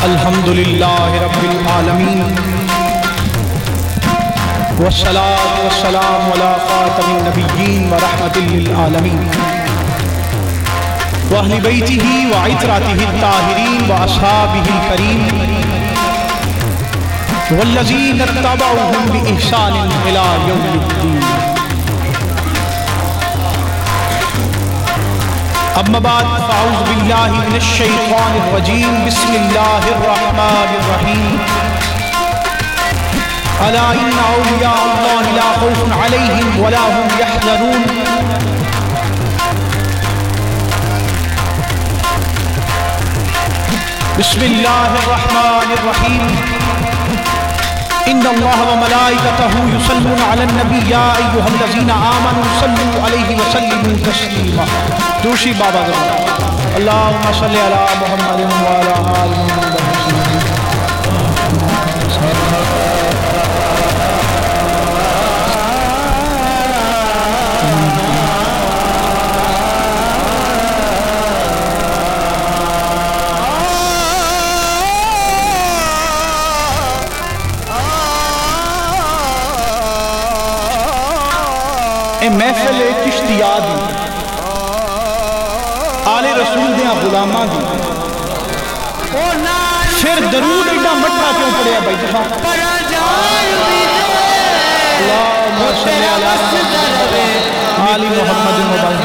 الحمدللہ رب العالمین والصلاة والسلام علی خاتم النبیین ورحمۃ للعالمین واہل بیتہ وعطرتہ الطاہرین واصحابہ الکریم والذین اتبعوہم بإحسان الی یوم الدین۔ اما بعد فاعوذ باللہ من الشیطان الرجیم، بسم اللہ الرحمن الرحیم۔ الا ان اولیاء اللہ لا خوف علیہم ولا هم یحزنون۔ بسم اللہ الرحمن الرحیم۔ ان اللہ وملائکتہ یصلون علی النبی یا ایھا الذین آمنوا صلوا علیہ وسلموا تسلیما۔ دوسری بابا زبان اللہم صلی علی محمد وعلی آل محمد۔ اے محفل چشتیاء دی، آل رسول دیاں غلاماں دی، پھر درود ایڈا مٹھا کیوں پڑیا بھائی دفعہ؟ اللہم صلی علی آل محمد وبارک۔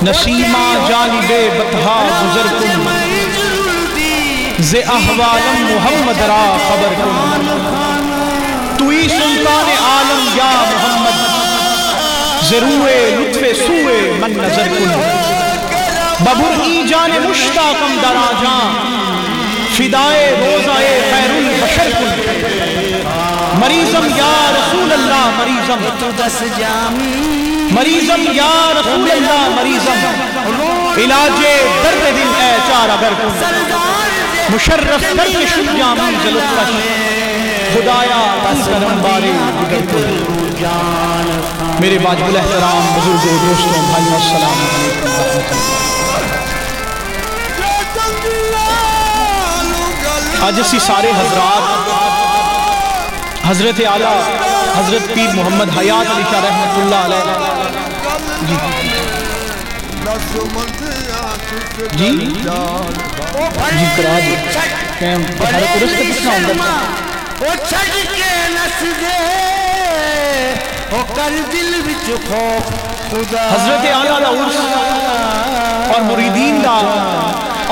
نسیمہ جانب بطحا گزر کن، ز احوالم محمد را خبر کن۔ توئی سلطان عالم یا محمد، ز روئے لطف سوئے من نظر کن۔ ببر ای جان مشتاقم در آجاں، فدائے روزائے خیر البشر کن۔ مریضم یا رسول اللہ مریضم، مریضم یا رسول اللہ مریضم، علاج درد دل اے چارہ گر کن۔ مشرف درد شد جامی ذلوکش، خدایا بس کرم بارے بگر کن۔ میرے واجب الاحترام بزرگوں دوستوں بھائیوں السلام علیکم۔ آج اسی سارے حضرات حضرت اعلیٰ حضرت پیر محمد حیات علی شاہ رحمت اللہ علیہ جی جی کرا دی کیم پتھارے قرص کے کتنا ہوندر او چھڑ کے نس دے او کر دل وچ خوف خدا۔ حضرت اعلیٰ دا عرص اور مریدین دا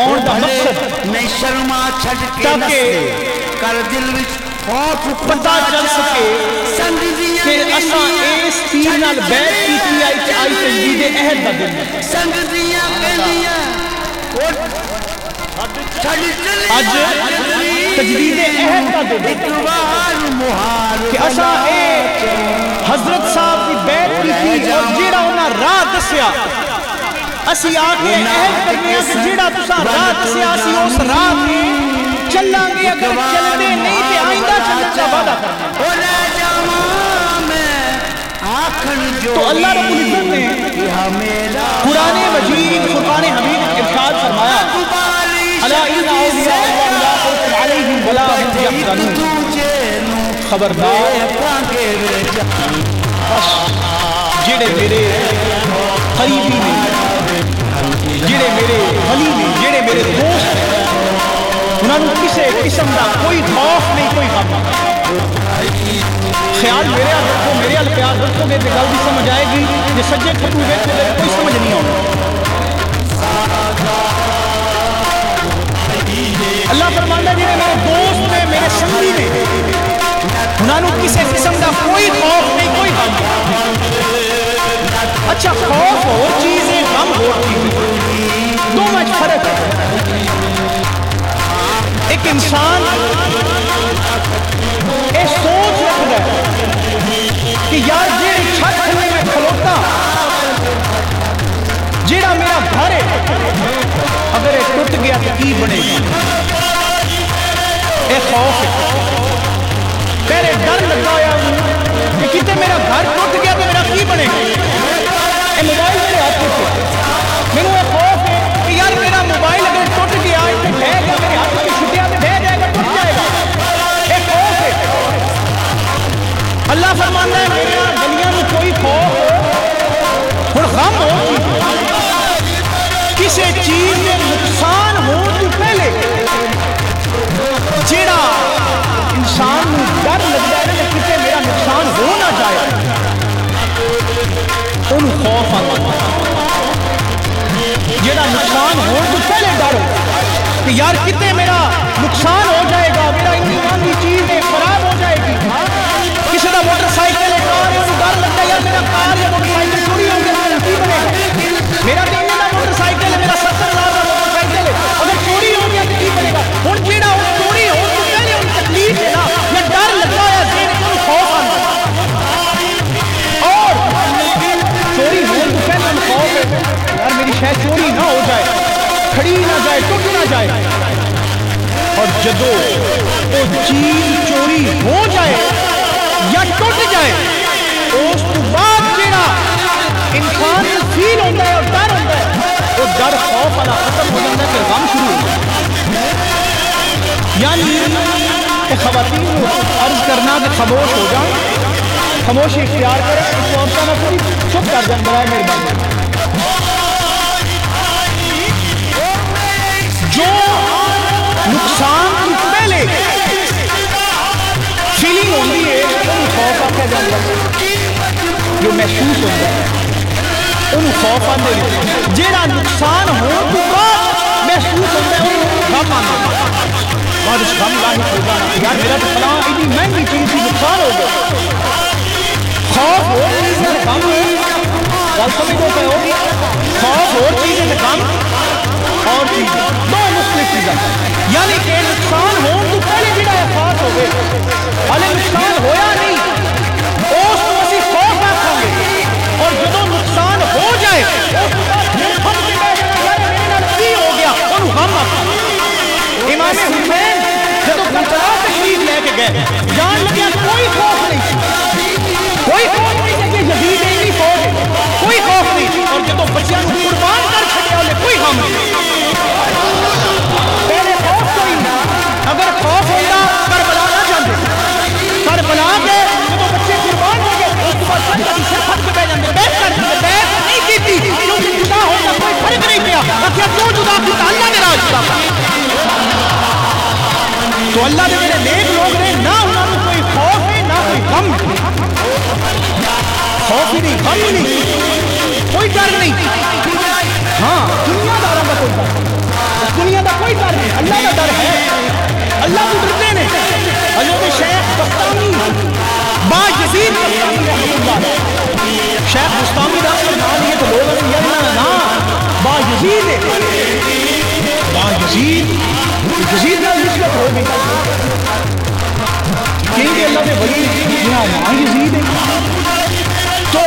آن دا مقصد میں شرما چھڑ کے نس دے کر دل وچ پتہ چل سکے کہ اساں اس پیر نال بیعت کیتی آئی کہ آئی تجدید عہد دا دن۔ اج تجدید عہد دا دن کہ اساں حضرت صاحب کی بیعت کیتی اور جیڑا انہاں راہ دسیا اسی آکے عہد کرنے کہ جیڑا تساں راہ دسیا اسی اس راہ چلاں گے، اگر چلنے نہیں تے آئندہ چلنے کا وعدہ کرنا۔ تو اللہ رب العزت نے قرآن مجید فرقان حمید ارشاد فرمایا الا ان اولیاء اللہ لا خوف علیہم ولا هم یحزنون۔ خبردار بس جڑے میرے قریبی نے، جڑے میرے ولی نے، جڑے میرے دوست نے، انہوں نے کسے قسم دا کوئی خوف نہیں، کوئی غم نہیں۔ خیال میرے آل رکھو، میرے آل پیار رکھو گے تو گل بھی سمجھ آئے گی، یہ سجے کھٹو بیٹھے گے کوئی سمجھ نہیں ہوگا۔ اللہ فرماتا ہے جنہیں میرے دوست نے، میرے سنگی نے، انہوں نے کسے قسم دا کوئی خوف نہیں، کوئی غم نہیں۔ اچھا خوف اور چیز ہے، غم اور چیز ہے، دو میں فرق ہے۔ ایک انسان اے سوچ رکھتا ہے کہ یار جیڑی چھت کھلے میں کھلوتا، جیڑا جیڑا میرا گھر ہے اگر یہ ٹوٹ گیا تو کی بنے گا؟ اے خوف ہے، پہلے ڈر لگا ہوا کہ کتے میرا گھر ٹوٹ گیا تو میرا کی بنے گا؟ اے موبائل میرے ہاتھ میں میرے یہ خوف ہے کہ یار میرا موبائل اگر ٹوٹ گیا تو بہ گیا میرے ہاتھ میں چھٹیا تو بہ جائے گا، ٹوٹ جائے گا، یہ خوف ہے۔ اللہ فرماتا ہے میرا دنیا میں کوئی خوف ہو غم ہو کسی چیز میں نقصان ہو تو پہلے جیڑا انسان کو ڈر لگتا ہے کہ کتے میرا نقصان ہو نہ جائے انہوں خوف آتا ہے۔ جیڑا نقصان ہو تو پہلے ڈر ہو کہ یار کتے میرا نقصان ہو جائے گا، میرا ایمان کی چیز ہے خراب ہو جائے گی۔ کسی کا موٹر سائیکل ہے کار ہے انہوں ڈر لگتا ہے یار میرا کار یا موٹر سائیکل چوری ہو گیا میرا کی بنے گا؟ میرا تو انہیں کا موٹر سائیکل ہے، میرا 70,000 کا موٹر سائیکل ہے، اگر چوری ہو گیا تو کی بنے گا؟ ہوں جیڑا ہوں چوری ہو تو پہلے ان تکلیف ہے نا یا ڈر لگا ہے دین کو خوف آنا، اور چوری ہو تو پہلے ان خوف ہے یار میری شاید چوری نہ ہو جائے، کھڑی نہ جائے، ٹوٹ نہ جائے۔ اور جدو وہ چیز چوری ہو جائے یا ٹوٹ جائے اس تو بعد جیڑا انسان فیل ہوتا ہے اور ڈر ہوتا ہے وہ ڈر خوف والا ختم ہو جاتا ہے، پھر غم شروع ہوتا ہے۔ یعنی کہ خواتین کو عرض کرنا کہ خاموش ہو جائیں، خاموشی اختیار کریں، اس کو عورتوں نہ کوئی چپ کر جائیں برائے مہربانی۔ جو نقصان کی پہلے فیلنگ ہوتی ہے انہوں خوف آتا جاتا ہے، جو محسوس ہوتا ہے انہوں خوف آتے ہیں، جیڑا نقصان ہو تو بعد محسوس ہوتا ہے انہوں غم آتا ہے، اور اس غم لاحق ہو جانا یار میرا تو فلاں اتنی مہنگی چیز کی نقصان ہو گیا۔ خوف ہو چیز ہے غم ہو، بات سمجھو کہ ہو خوف ہو چیز ہے غم اور چیز دو مختلف چیزیں، یعنی کہ نقصان ہو تو پہلے جڑا احساس ہو گئے حالے نقصان ہویا نہیں اس کو اسی خوف رکھیں گے، اور جدو نقصان ہو جائے اس کو بعد ہم سے کہہ جانا یار میرے نال کی ہو گیا انہوں غم آتا۔ امام حسین جدو کربلا تشریف لے کے گئے جان لگیا کوئی خوف نہیں، کوئی خوف نہیں کہ یزید نہیں فوج ہے، کوئی خوف نہیں، اور جدو بچیاں کو قربان کر چھڑیا انہیں کوئی غم نہیں۔ پہلے خوف کوئی نہیں، اگر خوف ہوتا کربلا نہ جاندے، کربلا کے جدو بچے قربان ہو گئے اس کے بعد سب کسی صرف حد کے بے جاندے بیت کر جاندے، بیت نہیں کیتی کیونکہ جدا ہوتا کوئی فرق نہیں پیا، اکھیا کیوں جدا کیتا اللہ نے راج جدا کر۔ تو اللہ نے میرے نیک لوگ نے نہ انہوں نے کوئی خوف ہے نہ کوئی غم، خوف ہی نہیں غم ہی نہیں کوئی ڈر نہیں، ہاں دنیا داروں کا کوئی ڈر، اس دنیا کا کوئی ڈر نہیں، اللہ کا ڈر ہے، اللہ کو ڈرتے ہیں۔ حضرت شیخ بستامی با یزید بستامی رحمۃ اللہ شیخ بستامی کا اصل نام یہ تو لوگ یار نام با یزید ہے، با یزید یزید کا نسبت ہو گئی کیونکہ اللہ کے ولی یہاں ماں یزید ہے۔ تو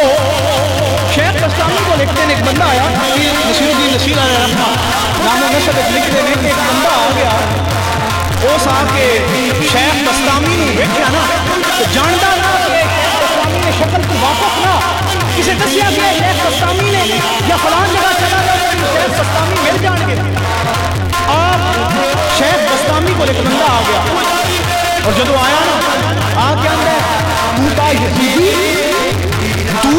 شیخ بستامی کو لکھتے ہیں ایک بندہ آیا نصیر الدین نصیر علیہ رحمہ نام و نسب لکھتے ہیں کہ ایک بندہ آ گیا اس آ کے شیخ بستامی نے دیکھا نا تو جانتا نا کہ شیخ بستامی نے شکل کو واقف نہ کسی دسیا گیا شیخ بستامی نے یا فلان جگہ چلا گیا شیخ بستامی مل جان گے۔ آپ شیخ بستامی کو ایک بندہ آ گیا اور جدو آیا نا آ کے اندر تو با یزیدی، تو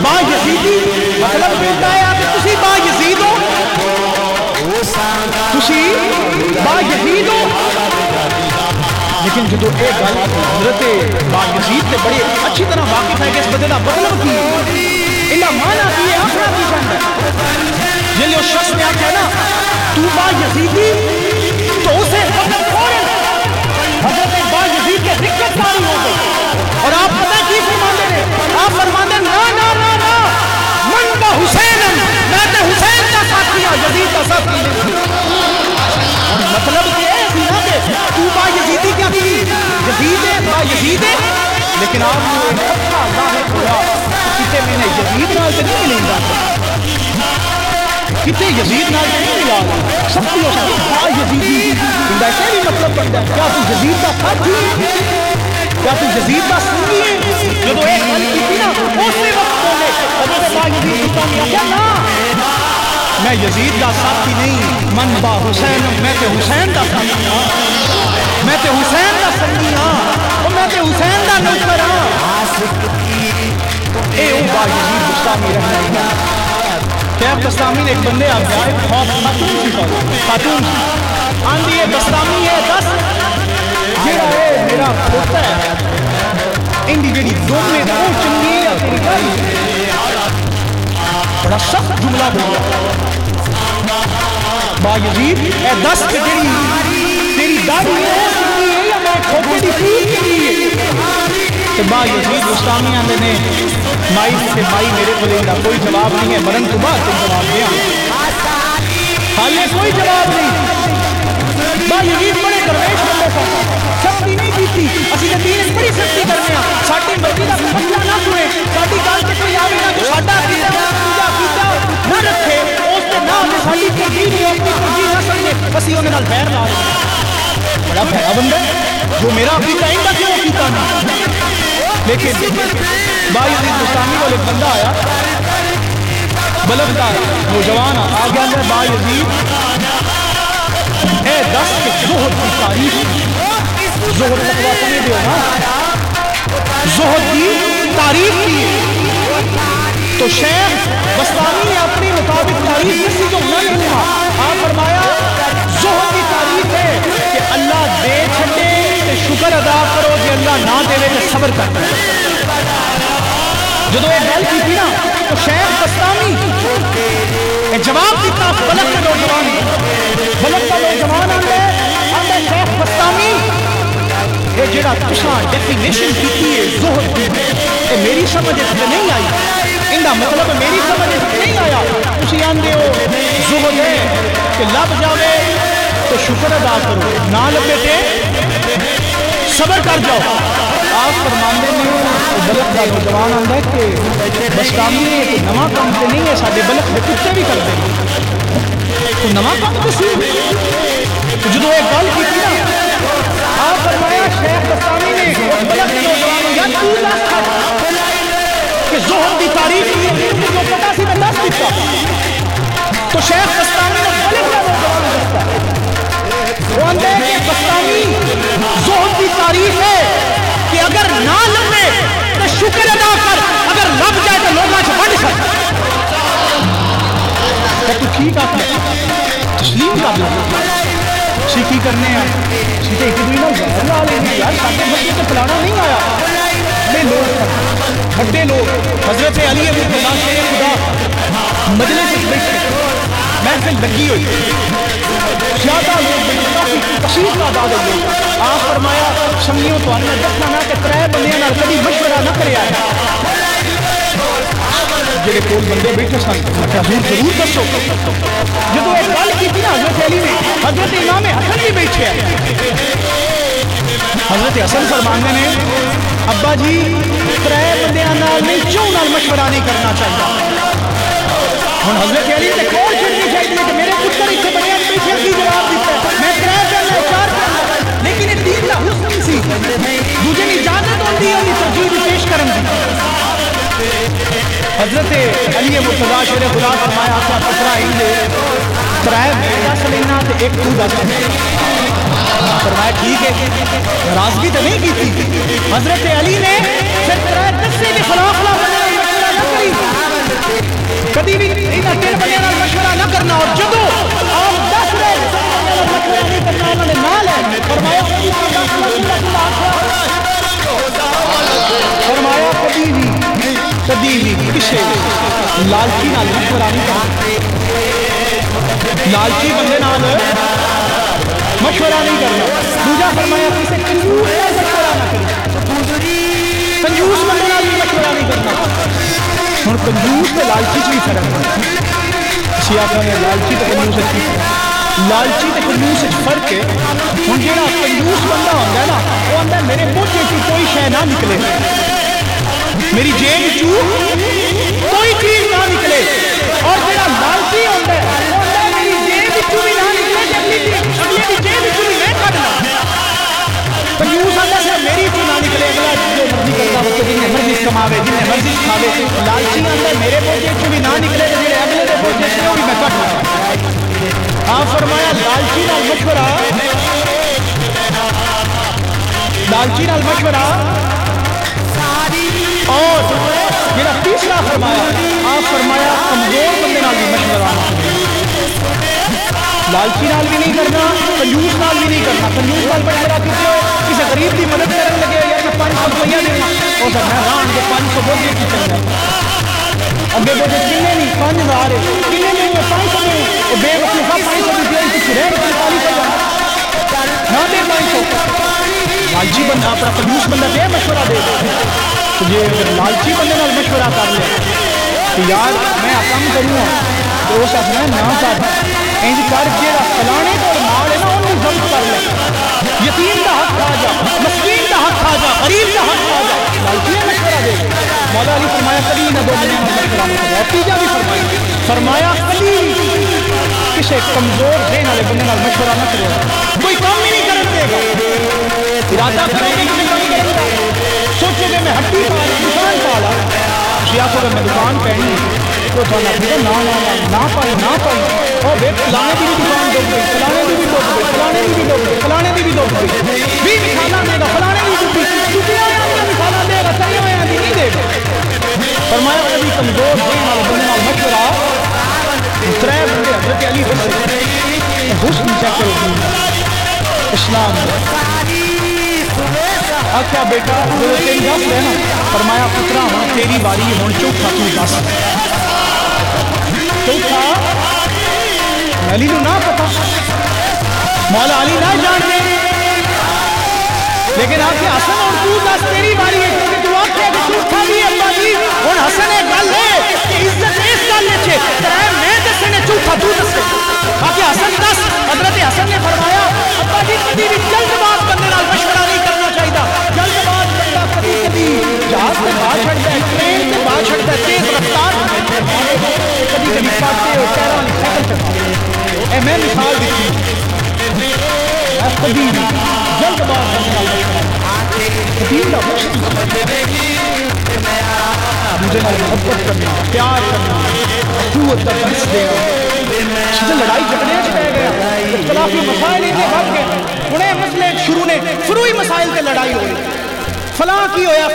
با یزیدی مطلب ملتا ہے آپ تسی با یزید ہو، تسی با یزید ہو، لیکن جدو ایک گل حضرت با یزید سے بڑی اچھی طرح واقف ہے کہ اس بدلہ مطلب کی اللہ مانا کی ہے آخرا کی جاندہ ہے، جلے اس شخص نے آکھا ہے نا تو با یزیدی تو اسے حضرت فوراً حضرت با یزید کے رکت ساری ہو گئی، اور آپ پتہ کی فرماندے ہیں، آپ فرماندے نا نا نا نا من با حسینن میں تے حسین کا ساتھی ہوں یزید کا ساتھی نہیں۔ مطلب یہ ہے کہ تو با یزیدی کیا تھی یزید ہے با یزید ہے، لیکن آپ نے اچھا ظاہر ہوا کتے میں نے یزید نال سے نہیں ملیں گا۔ کتنے یزید نال نہیں ملا سختی ہو سکتی یزیدی ایسے بھی مطلب بنتا ہے کیا تو یزید کا ساتھی کیا تو یزید کا سنگی ہے جو تو ایک گل کی نا اسی وقت بولے حضرت با یزید بستامی آخیا نا میں یزید کا ساتھی نہیں من با حسین میں تے حسین کا ساتھی ہاں میں تے حسین کا سنگی ہاں میں تے حسین کا نوکر ہاں اے او با یزید بستامی رہنا ہے شیخ بستامی نے ایک بندے آ گیا ایک خاتون سی آندھی ہے بستامی ہے دس جیڑا ہے میرا پوتا ہے ان دی جیڑی دو میں دو چنگی ہے تیری گل بڑا سخت جملہ بولا با یزید اے دس کہ جیڑی تیری داڑھی ہے چنگی ہے یا میں کھوتے دی پوت چنگی ہے تو با یزید بستامی آندھے نے مائی سے مائی میرے کو لیندہ کوئی جواب نہیں ہے مرن تو بعد تم جواب دیا حالے کوئی جواب نہیں با یزید بڑے درویش بندے تھا سختی نہیں کی تھی اسی نے دین بڑی سختی کرنے ہیں ساٹھی مرضی کا مسئلہ نہ سنے ساٹھی گال کے کوئی آوے نہ جو ساٹھا کیتا نہ رکھے اس نے نہ ہمیں ساٹھی ترجیح نہیں اپنی ترجیح نہ سمجھے بس یہ نال بیر لا بڑا بھیڑا بندہ جو میرا اپنی ٹائم کا کیوں کیتا نہیں لیکن با یزید بستامی کو ایک بندہ آیا بلغدار نوجوان آ گیا ہے با یزید اے دس کے زہد کی تاریخ زہد تقویٰ سمجھ دیو نا زہد کی تاریخ کی تو شیخ بستامی نے اپنی مطابق تاریخ کسی کو نہ لکھا آپ فرمایا زہد کی تاریخ ہے کہ اللہ دے چھٹے شکر ادا کرو کہ اللہ نہ دے تو صبر کرتا ہے جدو ایک گل کی تھی نا تو شیخ بستامی ایک جواب دیتا بلک کا نوجوان بلک کا نوجوان آندھے شیخ بستامی یہ جڑا تشاں ڈیفینیشن کی ہے زہد کی کہ میری سمجھ اس میں نہیں آئی اندہ مطلب میری سمجھ اس میں نہیں آیا اسی آندھے ہو زہد ہے کہ لب جاوے تو شکر ادا کرو نہ لبے تے صبر کر جاؤ آپ فرماندے میں بلک کا نوجوان آندہ ہے کہ بستامی ہے کہ نواں کام سے نہیں ہے ساڑھے بلک میں کتے بھی کر دیں تو نواں کام سے سی تو جدو ایک گل کی تھی نا آپ فرمایا شیخ بستامی نے بلک کا نوجوان یا تو لاس کھا کہ زہد کی تاریخ کی جو پتا سی میں دس دیتا تو شیخ بستامی نے بلک کا نوجوان دستا وہ اندھے کہ بستامی زہد کی تاریخ ہے کہ اگر نہ لبے تو شکر ادا کر اگر لب جائے تو لوگاں سے بڑھ سکتا تو ٹھیک آتا تسلیم کر لیں سیکھی کرنے ہیں سیدھے ایک دوئی نہ زہر لا لیں گے یار ساتھے بچے تو پلانا نہیں آیا بڑے لوگ بڑے لوگ حضرت علی ابن اللہ شیر خدا مجلس سے بیٹھے محفل لگی ہوئی زیادہ لوگ کافی کثیر تعداد ہوئی آپ فرمایا سنگیوں تو آنے دکھنا نہ کہ ترائے بندیاں نال کبھی مشورہ نہ کرے آیا جڑے کول بندے بیٹھے سن حضور ضرور دسو جدو ایک گل کی تھی نا حضرت علی نے حضرت امام حسن بھی بیٹھے حضرت حسن فرمانے نے ابا جی ترائے بندیاں نال نہیں کیوں نال مشورہ نہیں کرنا چاہیے ہن حضرت علی نے کول چھڑنی چاہیے کہ میرے پتر اتنے بڑے بیٹھے کی جواب دیتا ہے میں ترائے کرنا چار کرنا لیکن یہ دین دا حسن سی دوجے نے اجازت ہوندی ہے انہی ترجیح پیش کرن دی حضرت علی مرتضیٰ شیر خدا فرمایا آسا پترا ہی دے ترائے میں دس لینا تے ایک تو دس فرمایا ٹھیک ہے ناراضگی تو نہیں کی تھی حضرت علی نے پھر ترائے دسے کے خلاف مشورہ نہ کری کبھی بھی انہاں تین بندیاں نال مشورہ نہ کرنا اور جدو آپ دس رہے مشورہ نہیں کرنا انہوں نے نہ لے فرمایا کبھی بھی کسے لالچی نال مشورہ نہیں کرنا لالچی بندے نال مشورہ نہیں کرنا دوجا فرمایا کسے کنجوس نال مشورہ نہ کرنا کنجوس بندے نال مشورہ نہیں کرنا ہن کنجوس تے لالچی چ بھی فرق ہے اسی آخر نے لالچی تے کنجوس چ لالچی تے کنجوس چ فرق ہے ہن جڑا کنجوس بندہ ہوندا ہے نا وہ آندا ہے میرے منہ چ کوئی شے نہ نکلے میری جیب چوں کوئی چیز نہ نکلے اور جڑا لالچی ہوندا ہے جنہیں مرضی کماوے جنہیں مرضی کھاوے لالچی اندر میرے بوجھے کو بھی نہ نکلے تو جڑے اگلے دے بوجھے سے وہ بھی میں کٹ لوں آپ فرمایا لالچی نال مشورہ اور میرا تیسرا فرمایا آپ فرمایا کمزور بندے نال بھی مشورہ لالچی نال بھی نہیں کرنا کنجوس نال بھی نہیں کرنا کنجوس نال مشورہ کیتے ہو کسی غریب کی مدد کرنے لگے یا میں 500 روپیہ دینا ہو سکتا ہے ران کے 500 بوجھے کی چل جائے اگے بوجھے کنے نہیں 5000 کنے نہیں 500 نہیں وہ بے وقوفا 500 روپیہ کچھ رہ 45 ہزار نہ دے 500 لالچی بندہ اپنا کنجوس بندہ دے مشورہ دے تو یہ اگر لالچی بندے نال مشورہ کر لے تو یار میں کام کروں تو اس اپنا نہ کر انج کر جیڑا فلانے کو مال ہے نا انہوں ضبط کر لے یتیم دا حق کھا جا مسکین دا حق کھا جا غریب دا حق کھا جا لالچی مشورہ دے مولا علی فرمایا کبھی نہ دو بندے نال مشورہ نہ کرو تیجا بھی فرمایا کبھی کسی کمزور ذہن والے بندے نال مشورہ نہ کرو کوئی کام ہی نہیں کرن دے گا ارادہ کرے گا سوچے کہ میں ہٹی پا دکان پا لا یا تو میں دکان پہنی تو نہ پائی اور بے فلانے کی بھی دکان ڈوب گئی فلانے کی بھی ڈوب گئی فلانے کی بھی ڈوب گئی فلانے کی بھی ڈوب گئی بھی مثالہ دے گا فلانے کی ڈوبی ڈوبی آیا اپنا مثالہ دے گا صحیح ہویا نہیں دے گا فرمایا کبھی کمزور دین والے بندے نال مشورہ ترے بندے حضرت علی حسن چیک کرو اسلام آخیا بیٹا جو تیری دس ہے نا فرمایا پترا ہوں تیری باری ہوں چوتھا تو دس چوتھا علی نو نہ پتا مولا علی نہ جان دے لیکن آخیا حسن ہوں تو دس تیری باری ہے کیونکہ تو آخیا کہ چوتھا بھی اللہ جی ہوں حسن ایک گل ہے کہ عزت اس گل ہے میں دسے نے چوتھا تو دسے آخیا حسن دس حضرت حسن نے فرمایا ابا جی کبھی بھی جلد باز بندے نال مشورہ نہیں کرنا چاہیے جلد باز بندہ کبھی کبھی جہاز سے باہر چڑھتا ہے ٹرین سے باہر چڑھتا ہے تیز رفتار کبھی کبھی پاتے ہو پیروں والی سائیکل چڑھتا اے میں مثال دیتی کبھی جلد باز بندے نال مشورہ دین دا مجھے نال محبت کرنا پیار کرنا قوت کا درس دینا چیزیں لڑائی جھگڑے پہ گیا اختلافی مسائل اتنے بڑھ گئے انہیں مسئلے شروعی مسائل تے لڑائی ہوئی فلاں کی ہویا